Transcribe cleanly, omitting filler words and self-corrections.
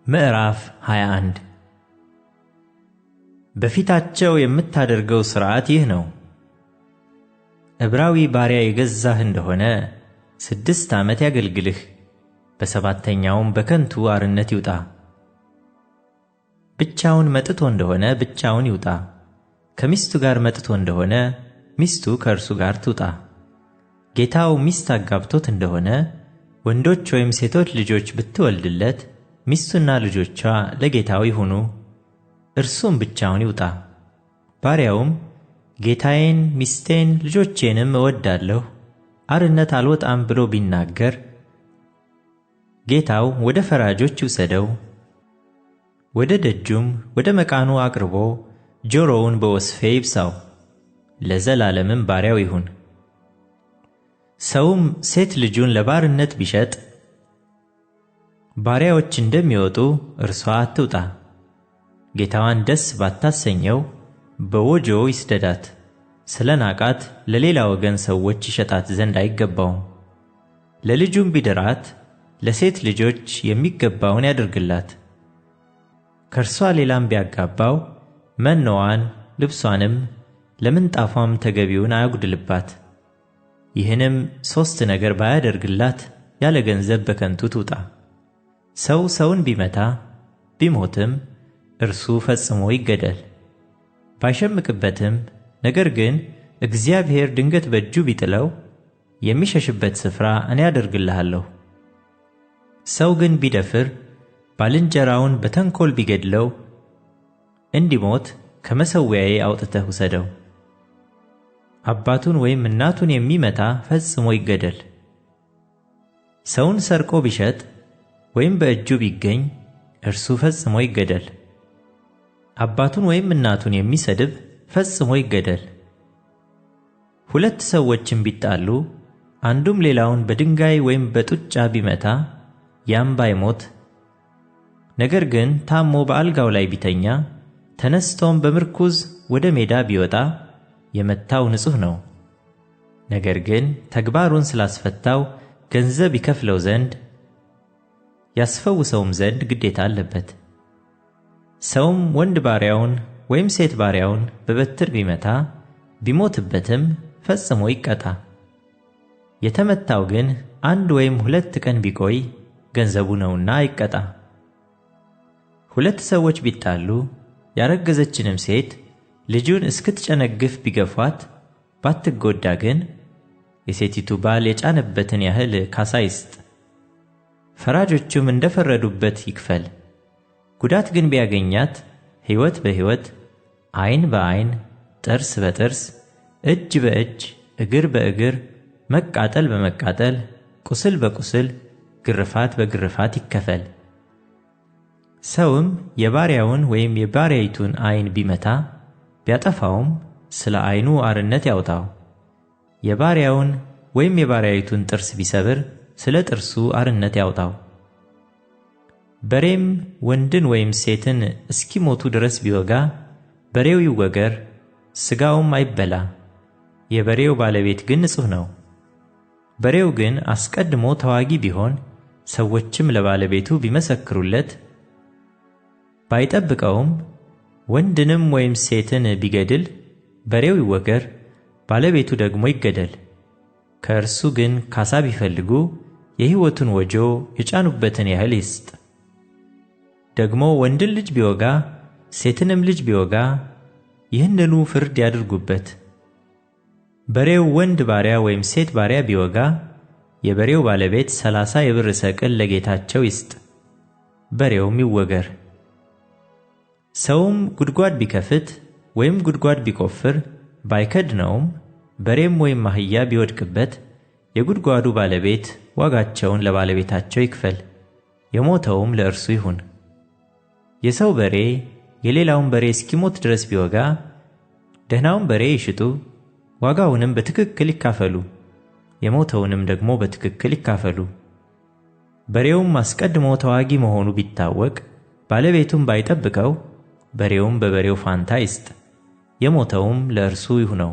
ምዕራፍ 21 በፊታቸው የምታደርገው ሥርዓት ይህ ነው። ዕብራዊ ባሪያ የገዛህ እንደሆነ 6 ዓመት ያገልግልህ፣ በሰባተኛውም በከንቱ አርነት ይውጣ። ብቻውን መጥቶ እንደሆነ ብቻውን ይውጣ፣ ከሚስቱ ጋር መጥቶ እንደሆነ ሚስቱ ከእርሱ ጋር ትውጣ። ጌታው ሚስት አጋብቶት እንደሆነ ወንዶች ወይም ሴቶች ልጆች ብትወልድለት ሚስቱና ልጆቿ ለጌታው ይሁኑ፣ እርሱም ብቻውን ይውጣ። ባሪያውም ጌታዬን፣ ሚስቴን፣ ልጆቼንም እወዳለሁ፣ አርነት አልወጣም ብሎ ቢናገር ጌታው ወደ ፈራጆች ይውሰደው፣ ወደ ደጁም ወደ መቃኑ አቅርቦ ጆሮውን በወስፌ ይብሳው፣ ለዘላለምም ባሪያው ይሁን። ሰውም ሴት ልጁን ለባርነት ቢሸጥ ባሪያዎች እንደሚወጡ እርሷ አትውጣ። ጌታዋን ደስ ባታሰኘው በወጆ ይስደዳት፣ ስለ ናቃት ለሌላ ወገን ሰዎች ይሸጣት ዘንድ አይገባውም። ለልጁም ቢድራት ለሴት ልጆች የሚገባውን ያድርግላት። ከእርሷ ሌላም ቢያጋባው መኖዋን ልብሷንም ለምንጣፏም ተገቢውን አያጉድልባት። ይህንም 3 ነገር ባያደርግላት ያለ ገንዘብ በከንቱ ትውጣ። ሰው ሰውን ቢመታ ቢሞትም እርሱ ፈጽሞ ይገደል። ባይሸምቅበትም ነገር ግን እግዚአብሔር ድንገት በእጁ ቢጥለው የሚሸሽበት ስፍራ እኔ አደርግልሃለሁ። ሰው ግን ቢደፍር ባልንጀራውን በተንኰል ቢገድለው እንዲሞት ከመሠዊያዬ አውጥተህ ውሰደው። አባቱን ወይም እናቱን የሚመታ ፈጽሞ ይገደል። ሰውን ሰርቆ ቢሸጥ ወይም በእጁ ቢገኝ እርሱ ፈጽሞ ይገደል። አባቱን ወይም እናቱን የሚሰድብ ፈጽሞ ይገደል። 2 ሰዎችም ቢጣሉ አንዱም ሌላውን በድንጋይ ወይም በጡጫ ቢመታ ያም ባይሞት ነገር ግን ታሞ በአልጋው ላይ ቢተኛ ተነስቶም በምርኩዝ ወደ ሜዳ ቢወጣ የመታው ንጹሕ ነው። ነገር ግን ተግባሩን ስላስፈታው ገንዘብ ይከፍለው ዘንድ ያስፈውሰውም ዘንድ ግዴታ አለበት። ሰውም ወንድ ባሪያውን ወይም ሴት ባሪያውን በበትር ቢመታ ቢሞትበትም ፈጽሞ ይቀጣ። የተመታው ግን 1 ወይም 2 ቀን ቢቆይ ገንዘቡ ነውና አይቀጣ። 2 ሰዎች ቢጣሉ ያረገዘችንም ሴት ልጁን እስክትጨነግፍ ቢገፏት ባትጎዳ ግን የሴቲቱ ባል የጫነበትን ያህል ካሳ ይስጥ። ፈራጆቹም እንደፈረዱበት ይክፈል። ጉዳት ግን ቢያገኛት ሕይወት በሕይወት፣ ዓይን በዓይን፣ ጥርስ በጥርስ፣ እጅ በእጅ፣ እግር በእግር፣ መቃጠል በመቃጠል፣ ቁስል በቁስል፣ ግርፋት በግርፋት ይከፈል። ሰውም የባሪያውን ወይም የባሪያይቱን ዓይን ቢመታ ቢያጠፋውም ስለ ዓይኑ አርነት ያውጣው። የባሪያውን ወይም የባሪያይቱን ጥርስ ቢሰብር ስለ ጥርሱ አርነት ያውጣው። በሬም ወንድን ወይም ሴትን እስኪሞቱ ድረስ ቢወጋ በሬው ይወገር፣ ሥጋውም አይበላ። የበሬው ባለቤት ግን ንጹሕ ነው። በሬው ግን አስቀድሞ ተዋጊ ቢሆን ሰዎችም ለባለቤቱ ቢመሰክሩለት ባይጠብቀውም ወንድንም ወይም ሴትን ቢገድል በሬው ይወገር፣ ባለቤቱ ደግሞ ይገደል። ከእርሱ ግን ካሳ ቢፈልጉ የሕይወቱን ወጆ የጫኑበትን ያህል ይስጥ። ደግሞ ወንድን ልጅ ቢወጋ ሴትንም ልጅ ቢወጋ ይህንኑ ፍርድ ያድርጉበት። በሬው ወንድ ባሪያ ወይም ሴት ባሪያ ቢወጋ የበሬው ባለቤት 30 የብር ሰቅል ለጌታቸው ይስጥ፣ በሬውም ይወገር። ሰውም ጉድጓድ ቢከፍት ወይም ጉድጓድ ቢቆፍር ባይከድነውም በሬም ወይም አህያ ቢወድቅበት የጉድጓዱ ባለቤት ዋጋቸውን ለባለቤታቸው ይክፈል፣ የሞተውም ለእርሱ ይሁን። የሰው በሬ የሌላውን በሬ እስኪሞት ድረስ ቢወጋ ደህናውን በሬ ይሽጡ፣ ዋጋውንም በትክክል ይካፈሉ፣ የሞተውንም ደግሞ በትክክል ይካፈሉ። በሬውም አስቀድሞ ተዋጊ መሆኑ ቢታወቅ ባለቤቱም ባይጠብቀው በሬውም በበሬው ፋንታ ይስጥ፣ የሞተውም ለእርሱ ይሁነው።